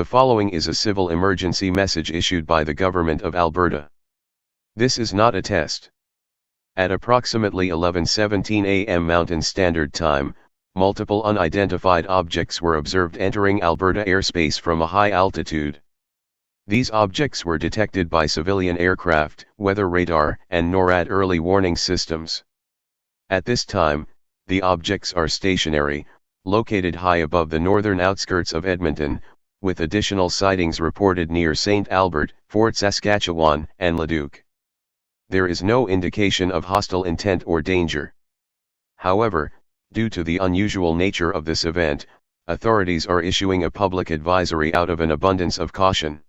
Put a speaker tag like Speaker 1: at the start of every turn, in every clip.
Speaker 1: The following is a civil emergency message issued by the Government of Alberta. This is not a test. At approximately 11:17 a.m. Mountain Standard Time, multiple unidentified objects were observed entering Alberta airspace from a high altitude. These objects were detected by civilian aircraft, weather radar, and NORAD early warning systems. At this time, the objects are stationary, located high above the northern outskirts of Edmonton, with additional sightings reported near St. Albert, Fort Saskatchewan, and Leduc. There is no indication of hostile intent or danger. However, due to the unusual nature of this event, authorities are issuing a public advisory out of an abundance of caution.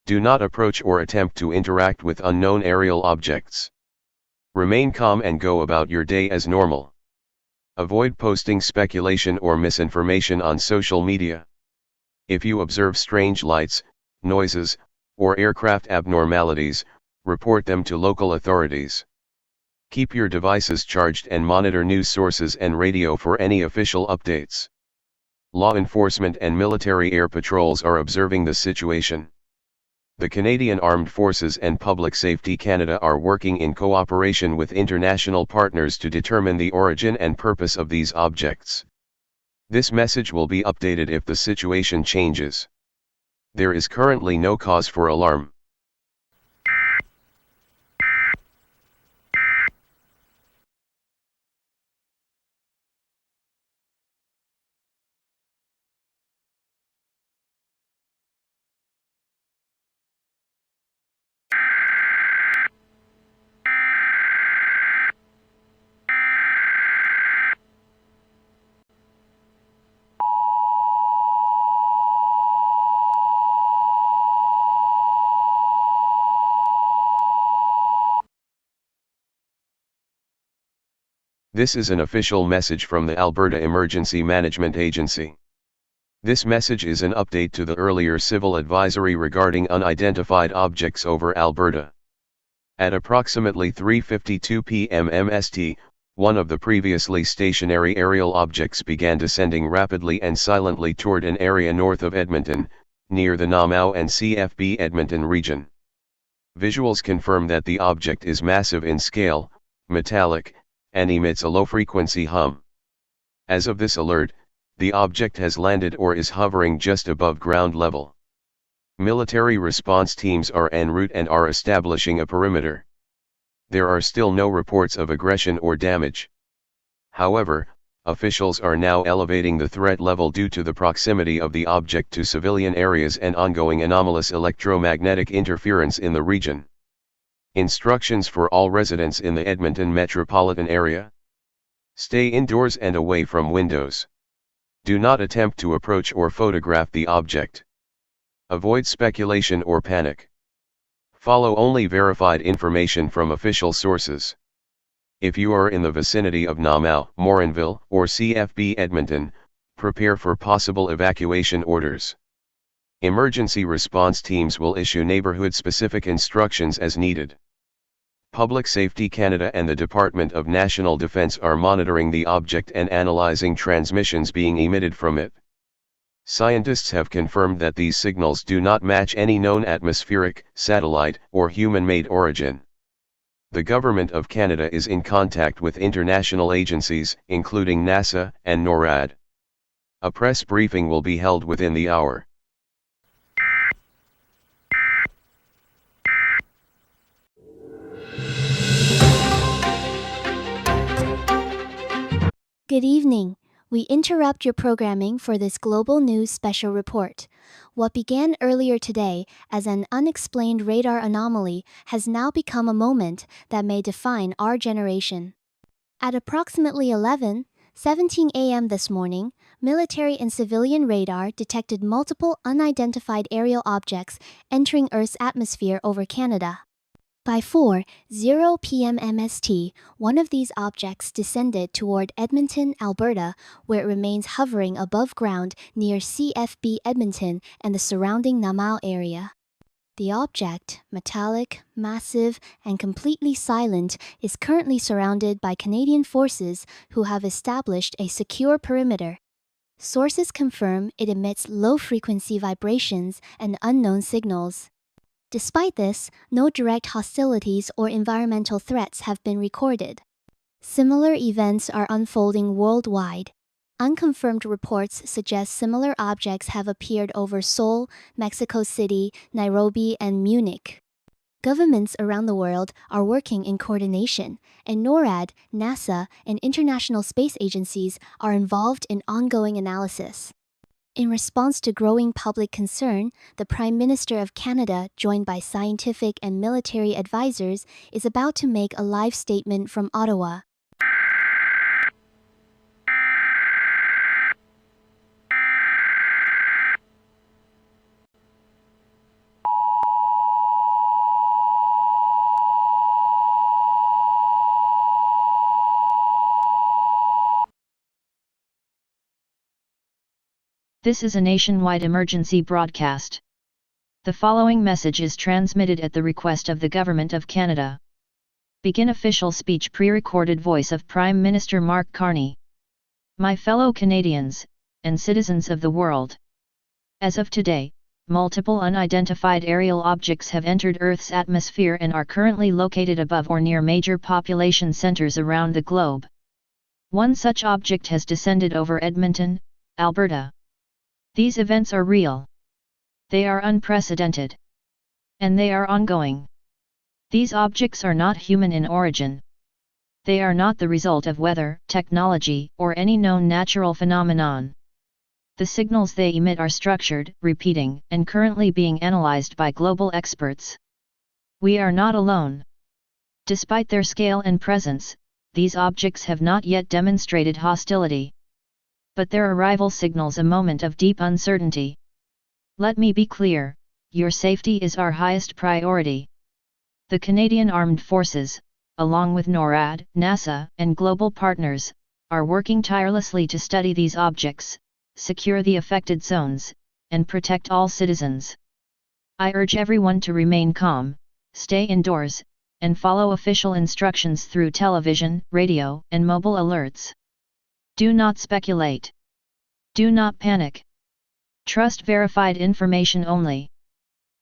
Speaker 1: Do not approach or attempt to interact with unknown aerial objects. Remain calm and go about your day as normal. Avoid posting speculation or misinformation on social media. If you observe strange lights, noises, or aircraft abnormalities, report them to local authorities. Keep your devices charged and monitor news sources and radio for any official updates. Law enforcement and military air patrols are observing the situation. The Canadian Armed Forces and Public Safety Canada are working in cooperation with international partners to determine the origin and purpose of these objects. This message will be updated if the situation changes. There is currently no cause for alarm. This is an official message from the Alberta Emergency Management Agency. This message is an update to the earlier civil advisory regarding unidentified objects over Alberta. At approximately 3:52 p.m. MST, one of the previously stationary aerial objects began descending rapidly and silently toward an area north of Edmonton, near the Namao and CFB Edmonton region. Visuals confirm that the object is massive in scale, metallic, and emits a low-frequency hum. As of this alert, the object has landed or is hovering just above ground level. Military response teams are en route and are establishing a perimeter. There are still no reports of aggression or damage. However, officials are now elevating the threat level due to the proximity of the object to civilian areas and ongoing anomalous electromagnetic interference in the region. Instructions for all residents in the Edmonton metropolitan area: stay indoors and away from windows. Do not attempt to approach or photograph the object. Avoid speculation or panic. Follow only verified information from official sources. If you are in the vicinity of Namao, Morinville, or CFB Edmonton, prepare for possible evacuation orders. Emergency response teams will issue neighborhood-specific instructions as needed. Public Safety Canada and the Department of National Defence are monitoring the object and analysing transmissions being emitted from it. Scientists have confirmed that these signals do not match any known atmospheric, satellite, or human-made origin. The Government of Canada is in contact with international agencies, including NASA and NORAD. A press briefing will be held within the hour.
Speaker 2: Good evening. We interrupt your programming for this global news special report. What began earlier today as an unexplained radar anomaly has now become a moment that may define our generation. At approximately 11:17 a.m. this morning, military and civilian radar detected multiple unidentified aerial objects entering Earth's atmosphere over Canada. By 4:00 p.m. MST, one of these objects descended toward Edmonton, Alberta, where it remains hovering above ground near CFB Edmonton and the surrounding Namao area. The object, metallic, massive, and completely silent, is currently surrounded by Canadian forces who have established a secure perimeter. Sources confirm it emits low-frequency vibrations and unknown signals. Despite this, no direct hostilities or environmental threats have been recorded. Similar events are unfolding worldwide. Unconfirmed reports suggest similar objects have appeared over Seoul, Mexico City, Nairobi, and Munich. Governments around the world are working in coordination, and NORAD, NASA, and international space agencies are involved in ongoing analysis. In response to growing public concern, the Prime Minister of Canada, joined by scientific and military advisors, is about to make a live statement from Ottawa.
Speaker 3: This is a nationwide emergency broadcast. The following message is transmitted at the request of the Government of Canada. Begin official speech pre-recorded voice of Prime Minister Mark Carney. My fellow Canadians, and citizens of the world. As of today, multiple unidentified aerial objects have entered Earth's atmosphere and are currently located above or near major population centers around the globe. One such object has descended over Edmonton, Alberta. These events are real. They are unprecedented. And they are ongoing. These objects are not human in origin. They are not the result of weather, technology, or any known natural phenomenon. The signals they emit are structured, repeating, and currently being analyzed by global experts. We are not alone. Despite their scale and presence, these objects have not yet demonstrated hostility. But their arrival signals a moment of deep uncertainty. Let me be clear, your safety is our highest priority. The Canadian Armed Forces, along with NORAD, NASA, and global partners, are working tirelessly to study these objects, secure the affected zones, and protect all citizens. I urge everyone to remain calm, stay indoors, and follow official instructions through television, radio, and mobile alerts. Do not speculate. Do not panic. Trust verified information only.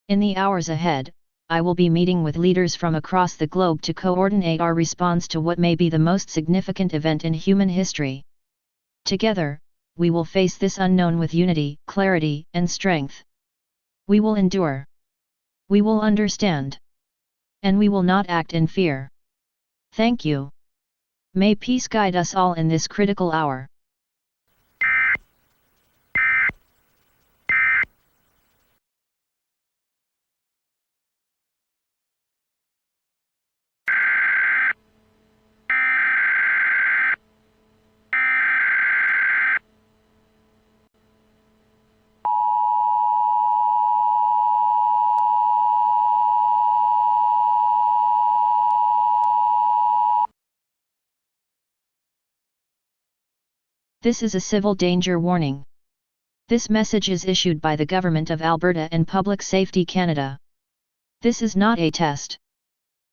Speaker 3: In the hours ahead, I will be meeting with leaders from across the globe to coordinate our response to what may be the most significant event in human history. Together, we will face this unknown with unity, clarity, and strength. We will endure. We will understand. And we will not act in fear. Thank you. May peace guide us all in this critical hour. This is a civil danger warning. This message is issued by the Government of Alberta and Public Safety Canada. This is not a test.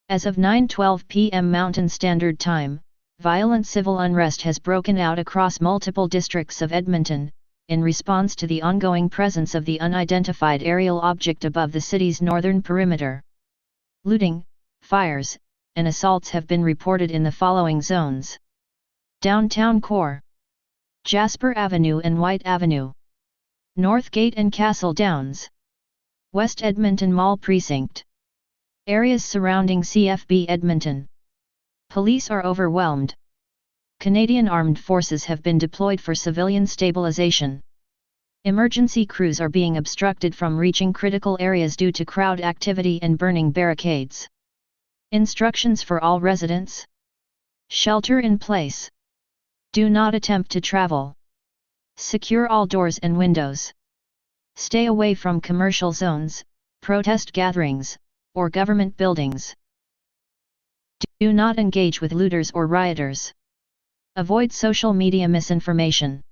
Speaker 3: As of 9:12 p.m. Mountain Standard Time, violent civil unrest has broken out across multiple districts of Edmonton, in response to the ongoing presence of the unidentified aerial object above the city's northern perimeter. Looting, fires, and assaults have been reported in the following zones: Downtown Core, Jasper Avenue and White Avenue, Northgate and Castle Downs, West Edmonton Mall Precinct, areas surrounding CFB Edmonton. Police are overwhelmed. Canadian Armed Forces have been deployed for civilian stabilization. Emergency crews are being obstructed from reaching critical areas due to crowd activity and burning barricades. Instructions for all residents: shelter in place. Do not attempt to travel. Secure all doors and windows. Stay away from commercial zones, protest gatherings, or government buildings. Do not engage with looters or rioters. Avoid social media misinformation.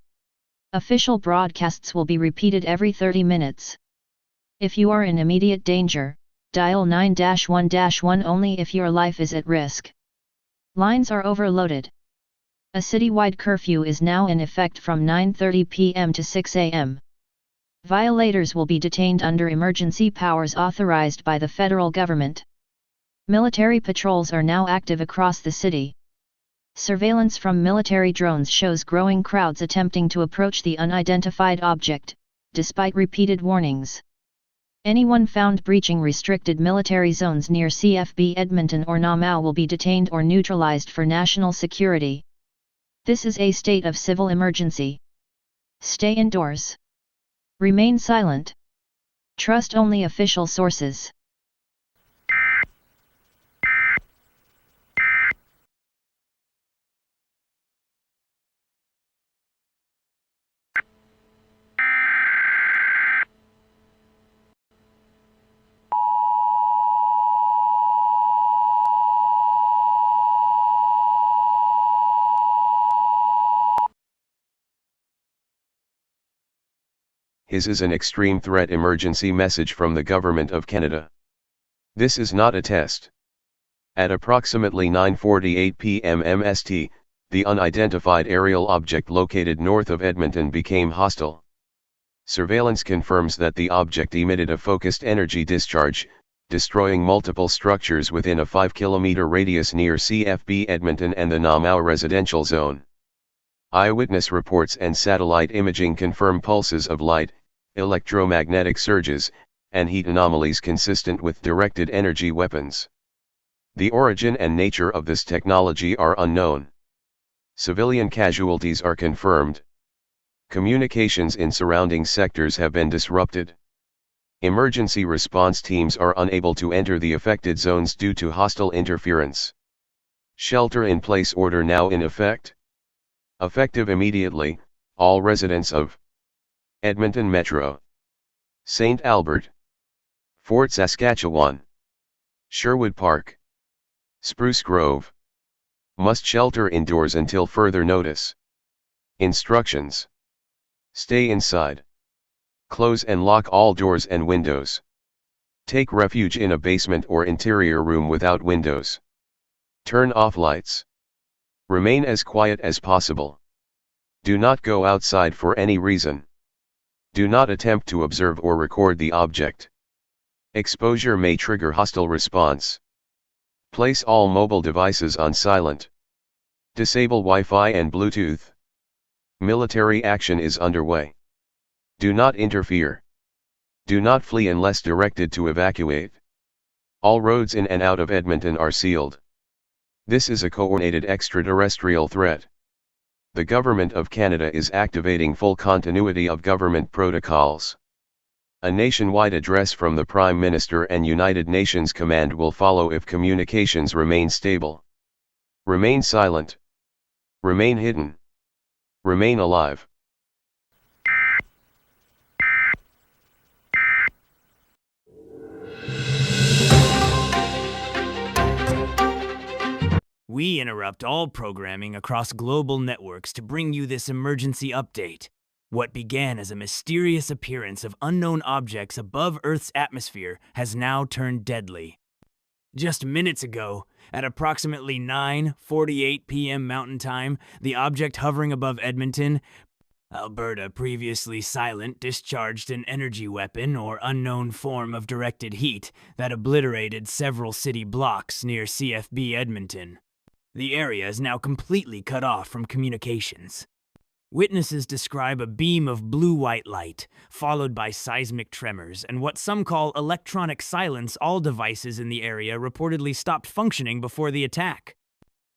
Speaker 3: Official broadcasts will be repeated every 30 minutes. If you are in immediate danger, dial 9-1-1 only if your life is at risk. Lines are overloaded. A citywide curfew is now in effect from 9:30 p.m. to 6 a.m. Violators will be detained under emergency powers authorized by the federal government. Military patrols are now active across the city. Surveillance from military drones shows growing crowds attempting to approach the unidentified object, despite repeated warnings. Anyone found breaching restricted military zones near CFB Edmonton or Namao will be detained or neutralized for national security. This is a state of civil emergency. Stay indoors. Remain silent. Trust only official sources.
Speaker 1: His is an extreme threat emergency message from the Government of Canada. This is not a test. At approximately 9:48 p.m. MST, the unidentified aerial object located north of Edmonton became hostile. Surveillance confirms that the object emitted a focused energy discharge, destroying multiple structures within a 5-kilometer radius near CFB Edmonton and the Namao residential zone. Eyewitness reports and satellite imaging confirm pulses of light, electromagnetic surges, and heat anomalies consistent with directed energy weapons. The origin and nature of this technology are unknown. Civilian casualties are confirmed. Communications in surrounding sectors have been disrupted. Emergency response teams are unable to enter the affected zones due to hostile interference. Shelter-in-place order now in effect. Effective immediately, all residents of Edmonton Metro, St. Albert, Fort Saskatchewan, Sherwood Park, Spruce Grove, must shelter indoors until further notice. Instructions: stay inside. Close and lock all doors and windows. Take refuge in a basement or interior room without windows. Turn off lights. Remain as quiet as possible. Do not go outside for any reason. Do not attempt to observe or record the object. Exposure may trigger hostile response. Place all mobile devices on silent. Disable Wi-Fi and Bluetooth. Military action is underway. Do not interfere. Do not flee unless directed to evacuate. All roads in and out of Edmonton are sealed. This is a coordinated extraterrestrial threat. The Government of Canada is activating full continuity of government protocols. A nationwide address from the Prime Minister and United Nations Command will follow if communications remain stable. Remain silent. Remain hidden. Remain alive.
Speaker 4: We interrupt all programming across global networks to bring you this emergency update. What began as a mysterious appearance of unknown objects above Earth's atmosphere has now turned deadly. Just minutes ago, at approximately 9:48 p.m. Mountain Time, the object hovering above Edmonton, Alberta, previously silent, discharged an energy weapon or unknown form of directed heat that obliterated several city blocks near CFB Edmonton. The area is now completely cut off from communications. Witnesses describe a beam of blue-white light, followed by seismic tremors, and what some call electronic silence. All devices in the area reportedly stopped functioning before the attack.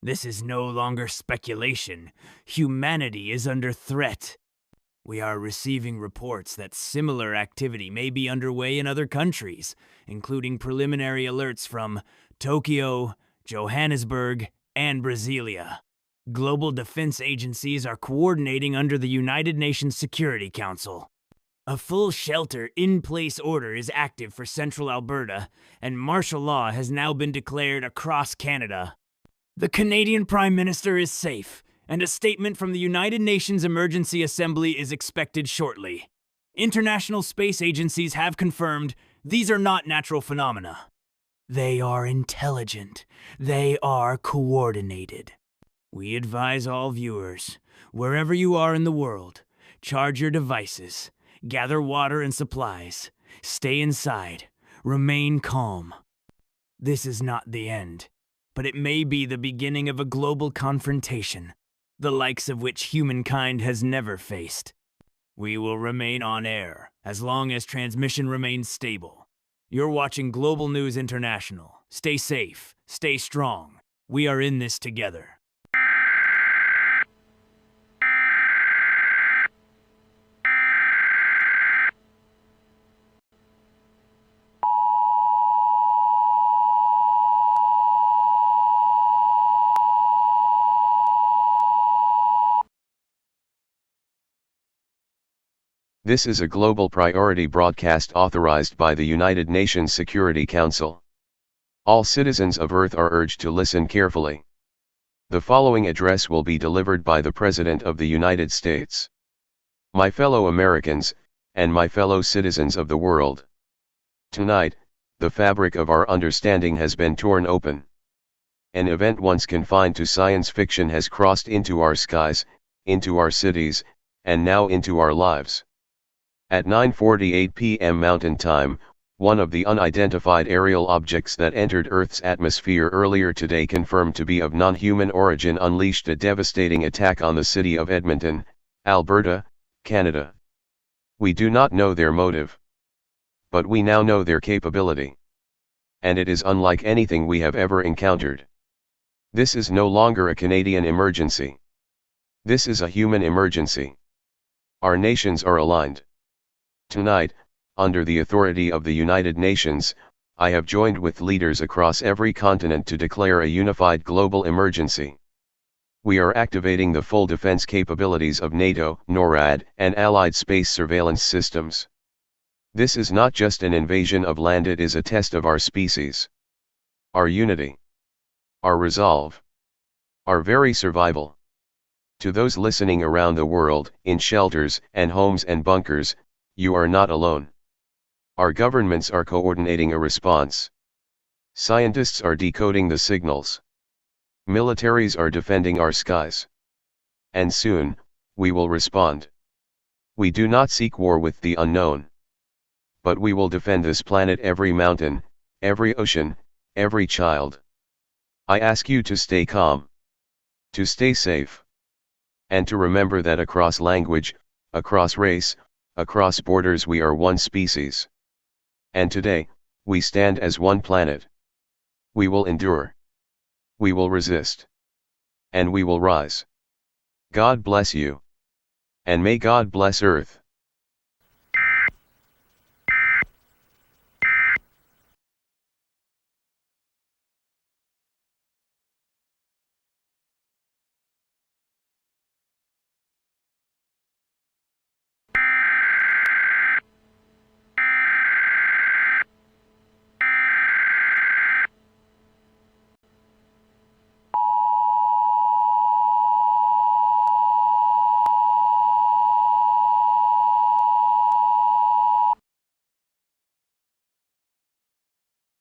Speaker 4: This is no longer speculation. Humanity is under threat. We are receiving reports that similar activity may be underway in other countries, including preliminary alerts from Tokyo, Johannesburg, and Brasilia. Global defense agencies are coordinating under the United Nations Security Council. A full shelter-in-place order is active for central Alberta, and martial law has now been declared across Canada. The Canadian Prime Minister is safe, and a statement from the United Nations Emergency Assembly is expected shortly. International space agencies have confirmed these are not natural phenomena. They are intelligent. They are coordinated. We advise all viewers, wherever you are in the world, charge your devices, gather water and supplies, stay inside, remain calm. This is not the end, but it may be the beginning of a global confrontation, the likes of which humankind has never faced. We will remain on air as long as transmission remains stable. You're watching Global News International. Stay safe, stay strong. We are in this together.
Speaker 1: This is a global priority broadcast authorized by the United Nations Security Council. All citizens of Earth are urged to listen carefully. The following address will be delivered by the President of the United States. My fellow Americans, and my fellow citizens of the world. Tonight, the fabric of our understanding has been torn open. An event once confined to science fiction has crossed into our skies, into our cities, and now into our lives. At 9:48 p.m. Mountain Time, one of the unidentified aerial objects that entered Earth's atmosphere earlier today confirmed to be of non-human origin unleashed a devastating attack on the city of Edmonton, Alberta, Canada. We do not know their motive. But we now know their capability. And it is unlike anything we have ever encountered. This is no longer a Canadian emergency. This is a human emergency. Our nations are aligned. Tonight, under the authority of the United Nations, I have joined with leaders across every continent to declare a unified global emergency. We are activating the full defense capabilities of NATO, NORAD, and allied space surveillance systems. This is not just an invasion of land, it is a test of our species. Our unity. Our resolve. Our very survival. To those listening around the world, in shelters and homes and bunkers, you are not alone. Our governments are coordinating a response. Scientists are decoding the signals. Militaries are defending our skies. And soon, we will respond. We do not seek war with the unknown. But we will defend this planet, every mountain, every ocean, every child. I ask you to stay calm. To stay safe. And to remember that across language, across race, across borders we are one species. And today, we stand as one planet. We will endure. We will resist. And we will rise. God bless you. And may God bless Earth.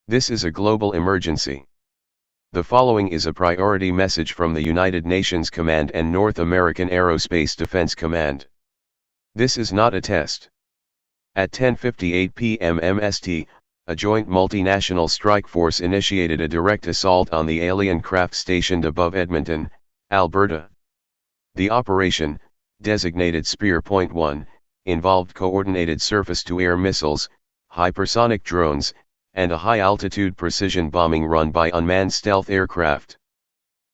Speaker 1: This is a global emergency. The following is a priority message from the United Nations Command and North American Aerospace Defense Command. This is not a test. At 10:58 p.m. MST, a joint multinational strike force initiated a direct assault on the alien craft stationed above Edmonton, Alberta. The operation, designated Spear Point 1, involved coordinated surface-to-air missiles, hypersonic drones, and a high-altitude precision bombing run by unmanned stealth aircraft.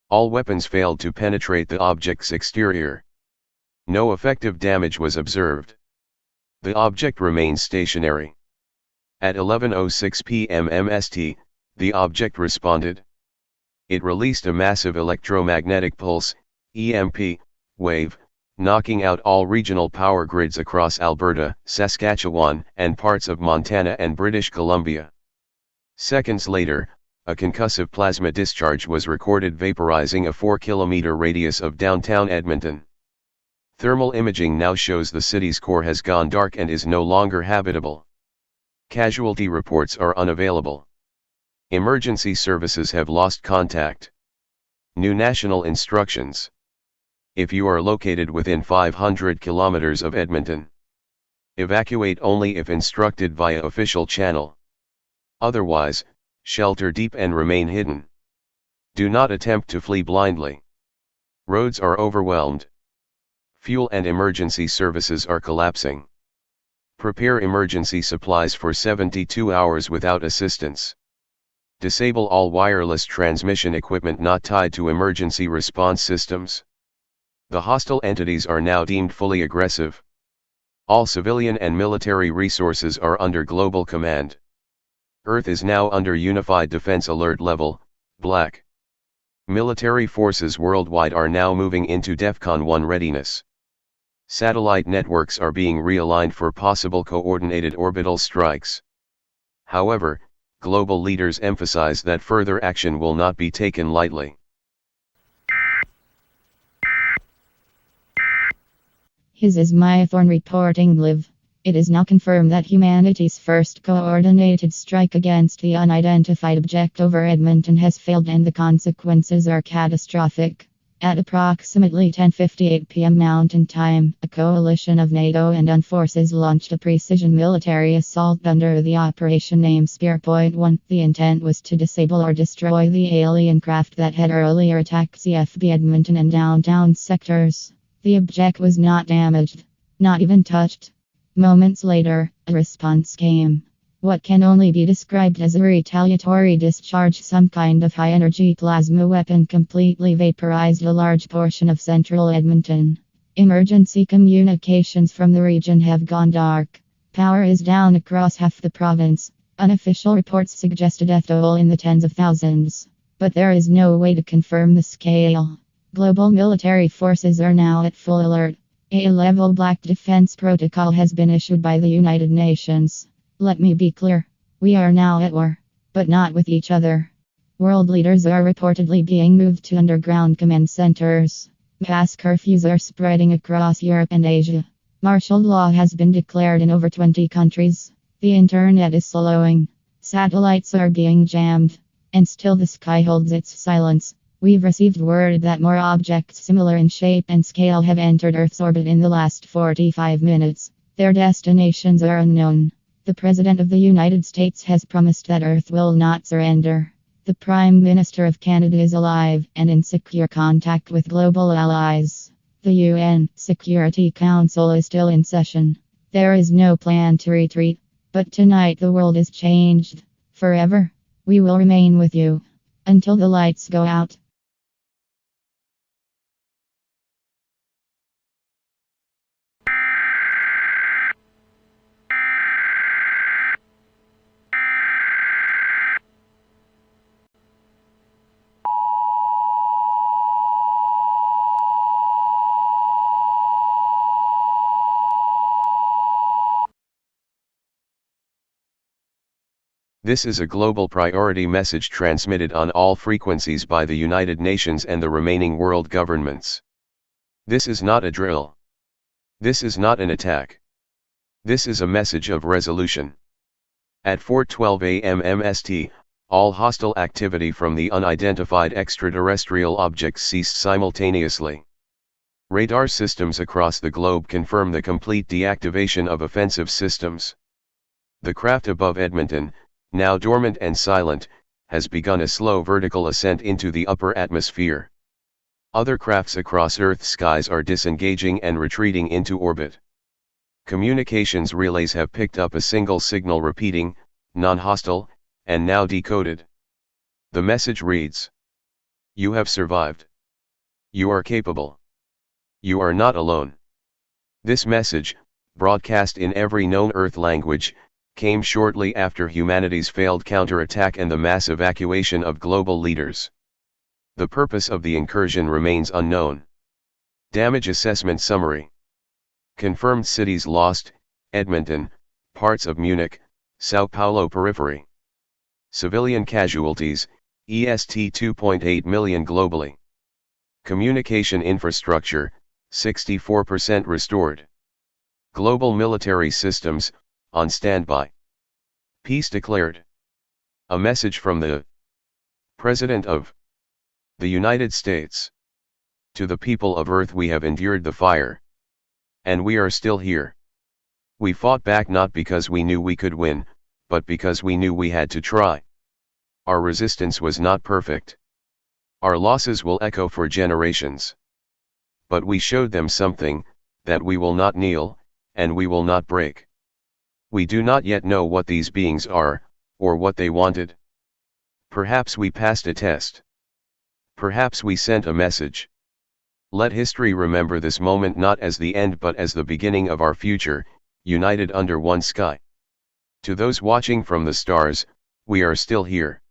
Speaker 1: All weapons failed to penetrate the object's exterior. No effective damage was observed. The object remains stationary. At 11:06 p.m. MST, the object responded. It released a massive electromagnetic pulse, EMP, wave, knocking out all regional power grids across Alberta, Saskatchewan, and parts of Montana and British Columbia. Seconds later, a concussive plasma discharge was recorded vaporizing a 4-kilometer radius of downtown Edmonton. Thermal imaging now shows the city's core has gone dark and is no longer habitable. Casualty reports are unavailable. Emergency services have lost contact. New national instructions. If you are located within 500 kilometers of Edmonton, evacuate only if instructed via official channel. Otherwise, shelter deep and remain hidden. Do not attempt to flee blindly. Roads are overwhelmed. Fuel and emergency services are collapsing. Prepare emergency supplies for 72 hours without assistance. Disable all wireless transmission equipment not tied to emergency response systems. The hostile entities are now deemed fully aggressive. All civilian and military resources are under global command. Earth is now under Unified Defense Alert Level, Black. Military forces worldwide are now moving into DEFCON 1 readiness. Satellite networks are being realigned for possible coordinated orbital strikes. However, global leaders emphasize that further action will not be taken lightly.
Speaker 5: His is my thorn reporting live. It is now confirmed that humanity's first coordinated strike against the unidentified object over Edmonton has failed and the consequences are catastrophic. At approximately 10:58 p.m. Mountain Time, a coalition of NATO and UN forces launched a precision military assault under the operation named Spear.1. The intent was to disable or destroy the alien craft that had earlier attacked CFB Edmonton and downtown sectors. The object was not damaged, not even touched. Moments later, a response came. What can only be described as a retaliatory discharge, some kind of high-energy plasma weapon completely vaporized a large portion of central Edmonton. Emergency communications from the region have gone dark. Power is down across half the province. Unofficial reports suggest a death toll in the tens of thousands. But there is no way to confirm the scale. Global military forces are now at full alert. A level black defense protocol has been issued by the United Nations. Let me be clear. We are now at war, but not with each other. World leaders are reportedly being moved to underground command centers. Mass curfews are spreading across Europe and Asia. Martial law has been declared in over 20 countries. The internet is slowing. Satellites are being jammed. And still the sky holds its silence. We've received word that more objects similar in shape and scale have entered Earth's orbit in the last 45 minutes. Their destinations are unknown. The President of the United States has promised that Earth will not surrender. The Prime Minister of Canada is alive and in secure contact with global allies. The UN Security Council is still in session. There is no plan to retreat. But tonight the world is changed. Forever. We will remain with you. Until the lights go out.
Speaker 1: This is a global priority message transmitted on all frequencies by the United Nations and the remaining world governments. This is not a drill. This is not an attack. This is a message of resolution. At 4:12 a.m. MST, all hostile activity from the unidentified extraterrestrial objects ceased simultaneously. Radar systems across the globe confirm the complete deactivation of offensive systems. The craft above Edmonton, now dormant and silent, has begun a slow vertical ascent into the upper atmosphere. Other crafts across Earth's skies are disengaging and retreating into orbit. Communications relays have picked up a single signal repeating, non-hostile, and now decoded. The message reads: You have survived. You are capable. You are not alone. This message, broadcast in every known Earth language, came shortly after humanity's failed counterattack and the mass evacuation of global leaders. The purpose of the incursion remains unknown. Damage assessment summary. Confirmed cities lost: Edmonton, parts of Munich, Sao Paulo periphery. Civilian casualties: EST 2.8 million globally. Communication infrastructure: 64% restored. Global military systems, on standby. Peace declared. A message from the President of The United States. To the people of Earth we have endured the fire. And we are still here. We fought back not because we knew we could win, but because we knew we had to try. Our resistance was not perfect. Our losses will echo for generations. But we showed them something, that we will not kneel, and we will not break. We do not yet know what these beings are, or what they wanted. Perhaps we passed a test. Perhaps we sent a message. Let history remember this moment not as the end but as the beginning of our future, united under one sky. To those watching from the stars, we are still here.